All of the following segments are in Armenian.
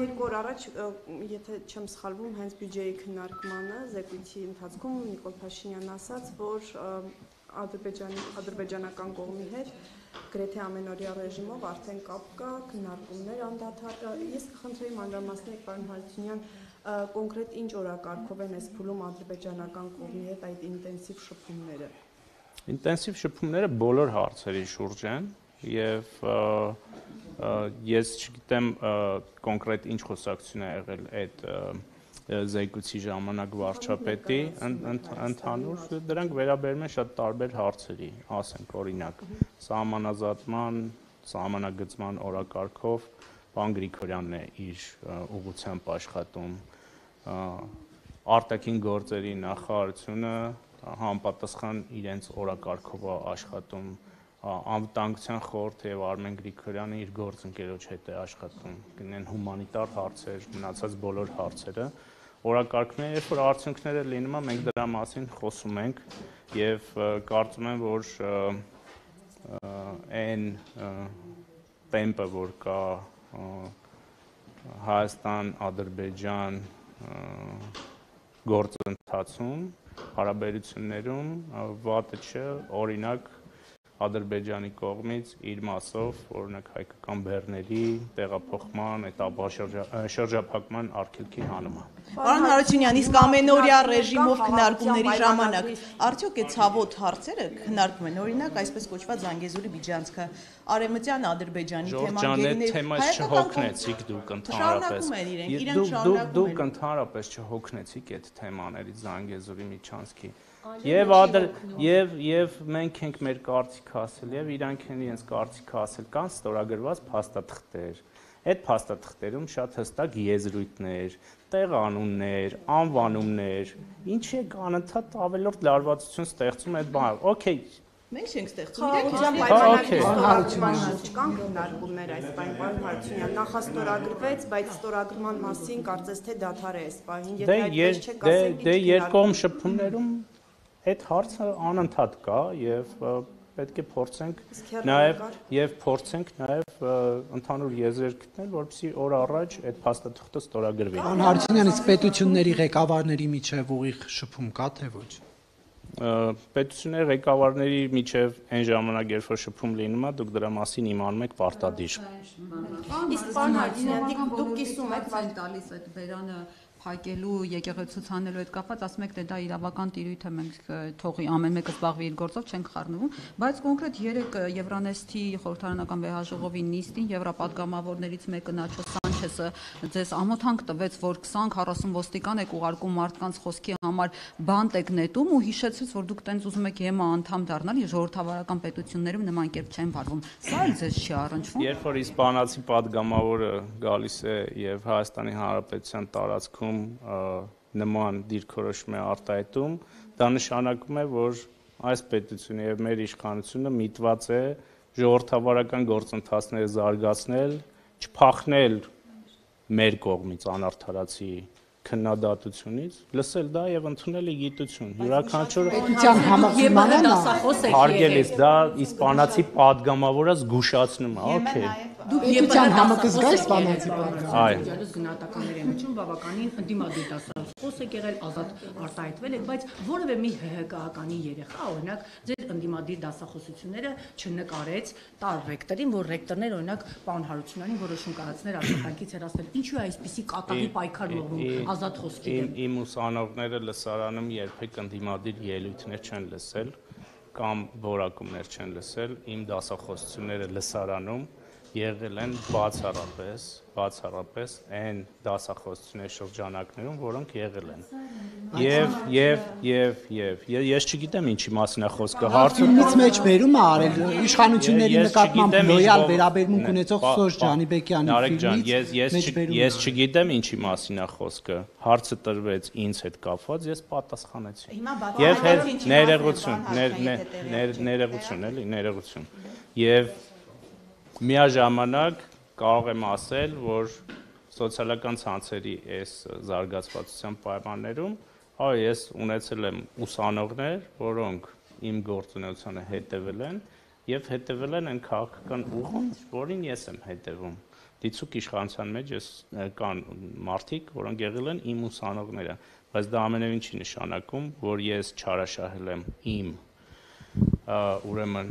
երկու օր առաջ, եթե չեմ սխալվում, հենց բյուջեի քննարկմանը զեկույցի ընթացքում Նիկոլ Փաշինյանն ասաց, որ ադրբեջանական կողմի հետ գրեթե ամենօրյա ռեժիմով արդեն կապ կա, քննարկումներ անդադար։ Ես կխնդրեի մանրամասնել, պարոն Հարությունյան, կոնկրետ ինչ օրակարգով են այս փուլում ադրբեջանական կողմի հետ այդ ինտենսիվ շփումները։ Ինտենսիվ շփումները բոլոր հարցերի շուրջ են եւ ես չգիտեմ կոնկրետ ինչ խոսակցություն է եղել այդ զեկույցի ժամանակ վարչապետի ընդհանուր դրանք վերաբերում են շատ տարբեր հարցերի, ասենք օրինակ սահմանազատման, սահմանագծման օրակարգով պարոն Գրիգորյանն է իր ուղղությամբ աշխատում, արտաքին գործերի նախարարությունը համապատասխան իրենց օրակարգով աշխատում, անվտանգության խորհուրդը եւ Արմեն Գրիգորյանը իր գործընկերոջ հետ է աշխատում, գնեն հումանիտար հարցեր, մնացած բոլոր հարցերը, օրակարգները, երբ որ արդյունքները լինում է, մենք դրա մասին խոսում ենք եւ կարծում եմ, որ այն տեմպը, որ կա Հայաստան-Ադրբեջան գործընթացում, հարաբերություններում վատը չէ, օրինակ Ադրբեջանի կողմից իր մասով, օրինակ հայկական բեռների տեղափոխման, շրջափակման արգելքի հանումը։ Պարոն Հարությունյան, իսկ ամենօրյա ռեժիմով քննարկումների ժամանակ արդյոք այդ ցավոտ հարցերը քննարկվում են, օրինակ այսպես կոչված Զանգեզուրի միջանցքը, Արևմտյան Ադրբեջանի թեման, թեմայից չհոգնեցիք դուք ընդհանրապես։ Դուք ընդհանրապես չհոգնեցիք այդ թեմաներից Զանգեզուրի միջանցքի։ Եվ մենք ենք մեր կարծիքը ասել, եւ իրանք են իրենց կարծիքը ասել, կան ստորագրված փաստաթղթեր։ Այդ փաստաթղթերում շատ հստակ եզրույթներ, տեղանուններ, անվանումներ, ինչի եք անընդհատ ավելորդ լարվածություն ստեղծում այդ բանը։ Okay, մենք չենք ստեղծում, կան քննարկումներ այս պահին, պարոն Հարությունյան, նախաստորագրվեց, բայց ստորագրման մասին կարծես թե դադար է այս պահին, եթե այդպես չեք ասել, դե երկկողմ շփումներում այդ հարցը անընդհատ կա եւ պետք է փորձենք նաեւ ընդհանուր եզրեր գտնել, որպեսզի օր առաջ այդ փաստաթղթը ստորագրվի։ Պարոն Հարությունյան, իսկ պետությունների ղեկավարների միջև ուղիղ շփում կա թե ոչ։ Պետությունների ղեկավարների միջև այն ժամանակ, երբ որ շփում լինում է, դուք դրա մասին իմանում եք պարտադիր։ Իսկ պարոն Հարությունյան, դուք կիսում եք տալիս այդ բերանը փակելու եկեղեցու ցուցանելու հետ կապված, ասում եք, թե դա իրավական տիրույթ է, մենք թողի ամեն մեկը զբաղվի իր գործով, չենք խառնվում, բայց կոնկրետ 3 Եվրանեստի խորհրդարանական վեհաժողովի նիստին եվրապատգամավորներից մեկը Նաչո Սանչեսը ձեզ ամոթանք տվեց, որ 20-40 ոստիկան եք ուղարկում մարդկանց խոսքի համար բանտ եք նետում ու հիշեցրեց, որ դուք տենց ուզում եք ԵՄ անդամ դառնալ, ժողովրդավարական պետություններում նման կերպ չեն վարվում։ Սա էլ ձեզ չի առնչվում։ Երբ որ իսպանացի падգամավորը գալիս է եւ Հայաստանի Հանրապետության տարածքում նման դիրքորոշում է արտահայտում, դա նշանակում է, որ այս պետությունը եւ մեր իշխանությունը միտված է ժողովրդավարական գործընթացները զարգացնել, չփախնել մեր կողմից անարդարացի քննադատությունից, լսել դա եւ ընդունել գիտություն։ Յուրաքանչյուր պետության համախմբմանը հարգելիս դա իսպանացի падգամավորը զգուշացնում է, օքեյ։ Դուք պետության համակզգա իսպանացի падգամավորը գնահատականների միջում բավականին ընդդիմադիր դասախոս եք եղել, ազատ արտահայտվել եք, բայց որևէ մի ՀՀԿ-ականի երեխա, օրինակ, ձեր ընդդիմադիր դասախոսությունները չնկարեց տար ռեկտորին, որ ռեկտորներ օրինակ պարոն Հարությունյանին որոշում կայացներ աշխատանքից հեռացնել։ Ինչու է այսպիսի կատաղի պայքար մղում ազատ խոսքի դեմ։ Իմ ուսանողները լսարանում երբեք ընդդիմադիր ելույթներ չեն լսել կամ որակումներ չեն լսել, իմ դասախոսությունները լսարանում եղել են բացառապես այն դասախոսությունների շրջանակներում, որոնք եղել են։ Եվ ես չգիտեմ ինչի մասին է խոսքը։ Հարցումից մեջ բերում է արել իշխանությունների նկատմամբ լոյալ վերաբերմունք ունեցող Սոժ Ջանիբեկյանի ֆիլմից։ Ես չգիտեմ ինչի մասին է խոսքը։ Հարցը տրվեց ինձ հետ կապված, ես պատասխանեցի։ Եվ ներողություն։ Եվ միաժամանակ կարող եմ ասել, որ սոցիալական ցանցերի այս զարգացվածության պայմաններում ես ունեցել եմ ուսանողներ, որոնք իմ գործունեությանը հետևել են եւ հետևել են այն քաղաքական ուղուն, որին ես եմ հետևում։ դիցուկ իշխանության մեջ կան մարդիկ, որոնք եղել են իմ ուսանողները, բայց դա ամենևին չի նշանակում, որ ես չարաշահել եմ իմ ուրեմն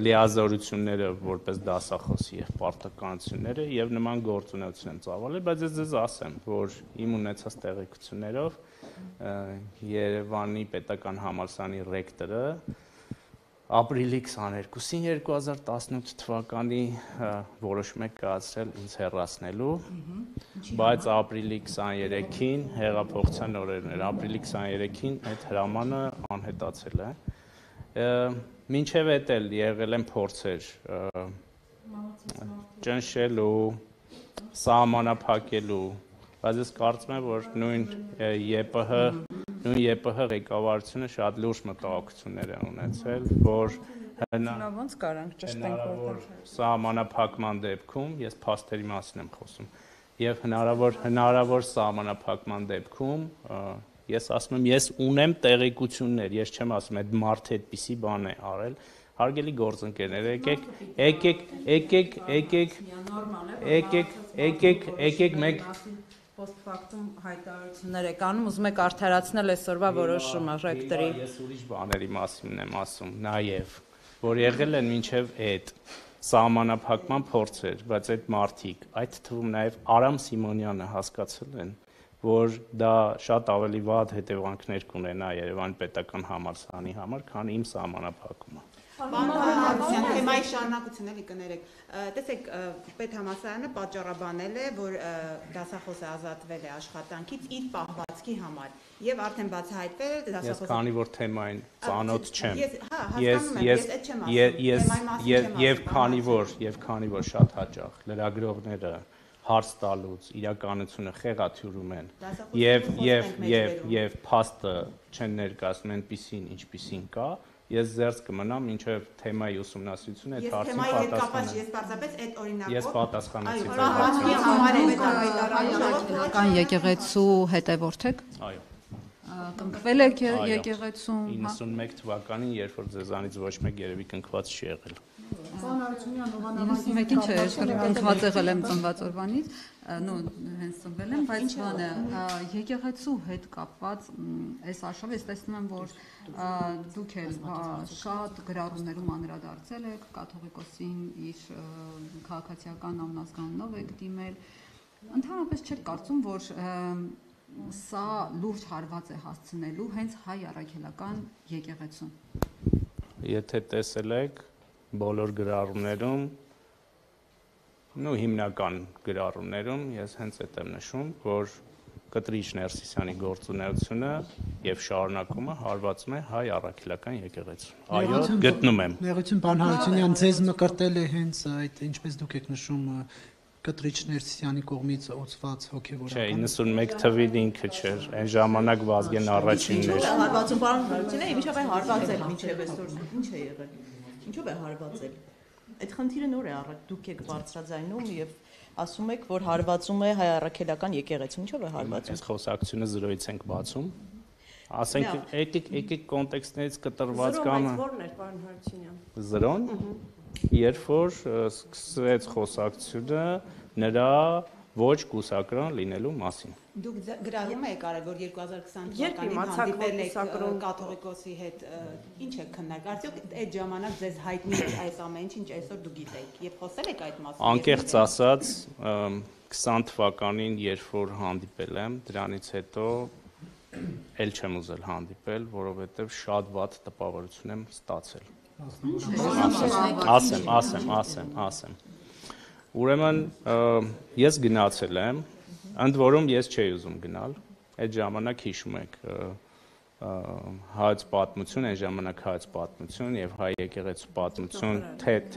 լիազորությունները որպես դասախոսի եւ պարտականությունները եւ նման գործունեություն եմ ծավալել, բայց ես ձեզ ասեմ, որ իմ ունեցած տեղեկություններով Երևանի պետական համալսարանի ռեկտորը ապրիլի 22-ին 2018 թվականի որոշում է կայացրել ինձ հեռացնելու, բայց ապրիլի 23-ին հեղափոխության օրերն էր, ապրիլի 23-ին այդ հրամանը անհետացել է։ Մինչև էդ էլ եղել են փորձեր ճնշելու, սահմանափակելու, բայց ես կարծում եմ, որ նույն ԵՊՀ ղեկավարությունը շատ լուրջ մտահոգություններ է ունեցել, որ ոնց կարանք ճշտենք որտեղ սահմանափակման դեպքում, ես փաստերի մասին եմ խոսում, եւ հնարավոր սահմանափակման դեպքում ես ասում եմ, ես ունեմ տեղեկություններ, ես չեմ ասում, այդ մարդը այդպիսի բան է արել, հարգելի գործընկերներ, եկեք մեկ post factum հայտարարություններ եք անում, ուզում եք արդարացնել այսօրվա որոշումը ռեկտորի։ Ես ուրիշ բաների մասին եմ ասում, նաև, որ եղել են մինչև այդ սահմանափակման փորձեր, բայց այդ մարդիկ, այդ թվում նաև Արամ Սիմոնյանը հասկացել են, որ դա շատ ավելի վատ հետևանքներ կունենա Երևանի պետական համալսարանի համար, քան իմ սահմանափակումը։ Պարոն թեմայի շարունակություն էլի կներեք։ Տեսեք, պետհամալսարանը պատճառաբանել է, որ դասախոսը ազատվել է աշխատանքից իր պահվածքի համար եւ արդեն բացահայտվել է դասախոսը։ Ես քանի որ թեմային ծանոթ չեմ։ Եվ քանի որ շատ հաճախ լրագրողները հարց տալուց իրականությունը խեղաթյուրում են եւ փաստը չեն ներկայացնում այնպիսին, ինչպիսին կա, ես զերծ կմնամ մինչև թեմայի ուսումնասիրությունը այդ հարցին պատասխանեմ։ Ես պարզապես այդ օրինակով Ես պատասխանեցի Հայկական եկեղեցու հետևորդ եք։ Այո։ Կնքվել եք եկեղեցում 91 թվականին, երբ որ ձեզանից ոչ մեկ երևի կնքված չի եղել։ Մեկին չէ, ես կնքված եղել եմ ծնված օրվանից, նո հենց ծնվել եմ, բայց բանը եկեղեցու հետ կապված այս աշխարհը ես տեսնում եմ, որ դուք էլ շատ գրառումներում անդրադարձել եք, կաթողիկոսին իր քաղաքացիական անազգանունով եք դիմել, ընդհանրապես չեք կարծում, որ սա լուրջ հարված է հասցնելու հենց հայ առաքելական եկեղեցուն։ Եթե տեսել եք բոլոր գրառումներում, հիմնական գրառումներում ես հենց այդ եմ նշում, որ Կտրիչ Ներսիսյանի գործունեությունը եւ շարունակումը հարվածում է հայ առաքելական եկեղեցուն։ Այո, գտնում եմ։ Ներողություն, պարոն Հարությունյան, ձեզ մկրտել է հենց այդ, ինչպես դուք եք նշում, Կտրիչ Ներսիսյանի կողմից օծված հոգեվորական։ Չէ, 91 թվին ինքը չէր, այն ժամանակ Վազգեն առաջինն էր։ Հարվածում պարոն Հարությունյան, ինչով է հարվածել մինչև այսօր, ինչ է եղել։ Ինչով է հարվածել։ Այդ խնդիրը նոր է առել, դուք եք բարձրաձայնում եւ ասում եք, որ հարվածում է հայ առաքելական եկեղեցու, ինչով է հարվածում։ Այս խոսակցությունը զրոյից ենք բացում։ Ասենք եկեք կոնտեքստներից կտրված կամը։ Որն էր, պարոն Հարությունյան։ Զրոն, երբ որ սկսեց խոսակցությունը նրա ոչ կուսակրոն լինելու մասին։ Դուք գրառում եք արել, որ 2020 թվականին հանդիպել եք կաթողիկոսի հետ, ինչ եք քննարկել։ Արդյոք այդ ժամանակ ձեզ հայտնի էր այս ամեն ինչ, ինչ այսօր դուք գիտեք, եւ խոսել եք այդ մասին։ Անկեղծ ասած, 20 թվականին, երբ որ հանդիպել եմ, դրանից հետո էլ չեմ ուզել հանդիպել, որովհետեւ շատ վատ տպավորություն եմ ստացել։ Ասեմ։ Ուրեմն ես գնացել եմ, ընդ որում ես չէի ուզում գնալ, այդ ժամանակ հիշում եք հայոց պատմություն, այն ժամանակ հայոց պատմություն եւ հայ եկեղեցու պատմություն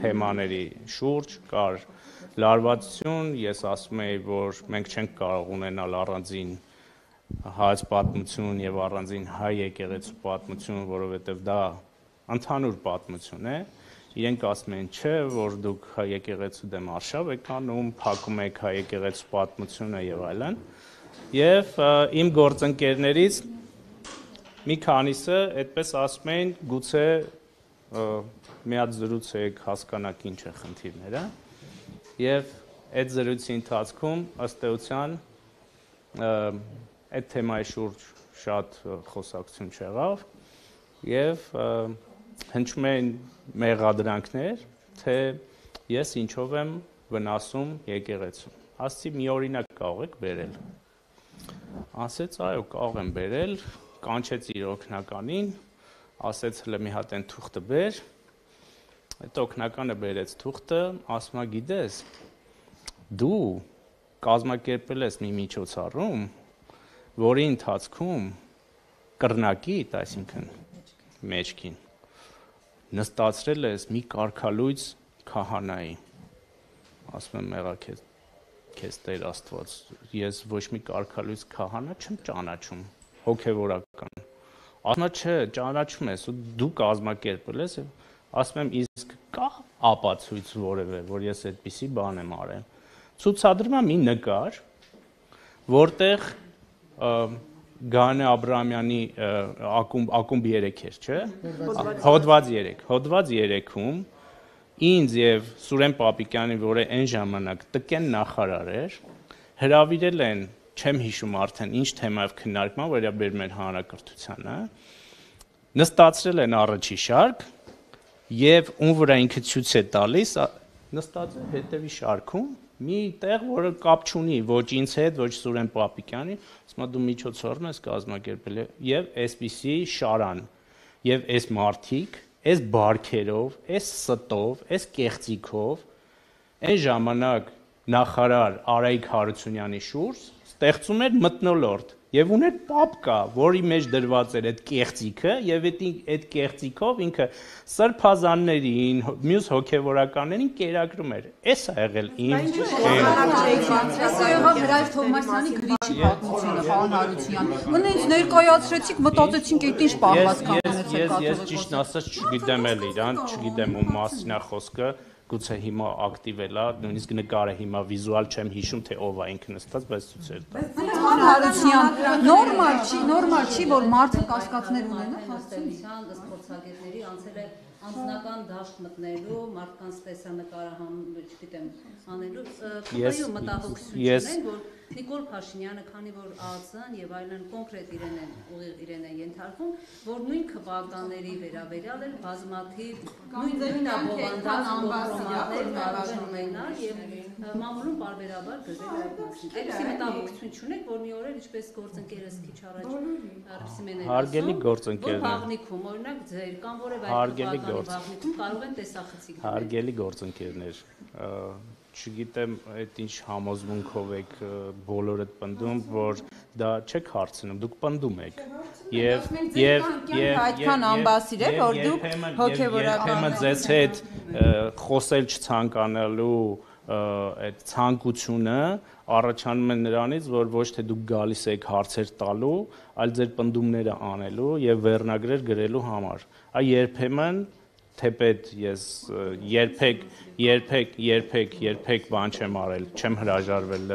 թեմաների շուրջ կար լարվածություն, ես ասում էի, որ մենք չենք կարող ունենալ առանձին հայոց պատմություն եւ առանձին հայ եկեղեցու պատմություն, որովհետեւ դա ընդհանուր պատմություն է։ Իրենք ասում են, չէ, որ դուք հայ եկեղեցու դեմ արշավ եք անում, փակում եք հայ եկեղեցու պատմությունը եւ այլն։ Եվ իմ գործընկերներից մի քանիսը այդպես ասում են, գուցե մի հատ զրուցեք, հասկանաք ինչ է խնդիրները։ եւ այդ զրույցի ընթացքում ըստ էության այդ թեմայի շուրջ շատ խոսակցություն չեղավ եւ հնչում էին մեղադրանքներ, թե ես ինչով եմ վնասում եկեղեցուն։ Ասացի մի օրինակ կարող եք բերել։ Ասեց այո, կարող եմ բերել, կանչեց իր օգնականին, ասեց հələ մի հատ այն թուղթը բեր։ Այդ օգնականը բերեց թուղթը, ասում է գիտես, դու կազմակերպել ես մի միջոցառում, որի ընթացքում կրնակիտ, այսինքն մեջքին, նստացրել ես մի կարգալույծ քահանայի։ Ասում եմ եղա քեզ Տեր Աստված, ես ոչ մի կարգալույծ քահանա չեմ ճանաչում, հոգևորական։ Ասում է չէ, ճանաչում ես, դու կազմակերպել ես, ասում եմ իսկ կա ապացույց որևէ, որ ես այդպիսի բան եմ արել։ Ցուցադրում եմ մի նկար, որտեղ Գանե Աբրահամյանի ակումբ 3 էր, չէ՞։ Հոդված 3-ում ինձ եւ Սուրեն Պապիկյանին, որը այն ժամանակ տկեն նախարար էր, հրավիրել են, չեմ հիշում արդեն ինչ թեմայով քննարկման, վերաբերում էր հանրակրթությանը, նստացրել են առաջի շարք եւ ում վրա ինքը ցույց է տալիս, նստած է հետևի շարքում, մի տեղ, որը կապ չունի ոչ ինձ հետ, ոչ Սուրեն Պապիկյանի, ասում է դու միջոցառում ես կազմակերպել եւ այսպիսի շարան եւ այս մարտիկ այս բարքերով, այս ստով, այս կեղծիքով այն ժամանակ նախարար Արայիկ Հարությունյանի շուրջ ստեղծում էր մթնոլորտ եւ ուներ պապկա, որի մեջ դրված էր այդ կեղծիքը եւ այդ կեղծիքով ինքը սրբազաններին, մյուս հոգեվորականներին կերակրում էր։ Էս է եղել իմ Սա եղավ Հրայր Թովմասյանի գրիչի պատմությունը, Խաան Հարության։ Ունենց ներկայացրեցիք, մտածեցինք այդ ինչ պահվածքներ ունեցել Ես ճիշտն ասած չգիտեմ էլ իրան, չգիտեմ ում մասին է խոսքը, գուցե հիմա ակտիվ էլա, նույնիսկ նկարը հիմա վիզուալ չեմ հիշում, թե ով է ինքը նստած, բայց ցույց էր տա։ Հարության նորմալ չի, որ մարդը կասկածներ ունենա, հաստատության ըստ փորձագետների անցել է անձնական դաշտ մտնելու, մարդկանց տեսանկարը չգիտեմ, անելու, ԿՊ-ում մտահոգություն ունեն, որ Նիկոլ Փաշինյանը, քանի որ ԱԱՑ-ն եւ այլն կոնկրետ իրեն են ենթարկում, որ նույն քվականների վերաբերյալ էլ բազմաթիվ նույն ապովանդած կոմպրոմատներ կարող են ունենալ եւ մամուլում բարբերաբար գրել այդ մասին։ Այդպիսի մտահոգություն չունեք, որ մի օր էլ ինչպես գործընկերս քիչ առաջ Արփսիմեն հարգելի գործընկերներ, բաղնիքում օրինակ ձեր կամ որևէ այլ բաղնիքում կարող են տեսախցիկ գնել։ Հարգելի գործընկերներ, չգիտեմ այդ ինչ համոզմունքով եք բոլորդ պնդում, որ դա չեք հարցնում, դուք պնդում եք։ Եվ այդքան ամբասիր է, որ դուք հոգևորական ձեզ հետ խոսել չցանկանալու այդ ցանկությունը առաջանում է նրանից, որ ոչ թե դուք գալիս եք հարցեր տալու, այլ ձեր պնդումները անելու եւ վերնագրեր գրելու համար։ Այ երբեմն թեպետ ես երբեք բան չեմ արել, չեմ հրաժարվել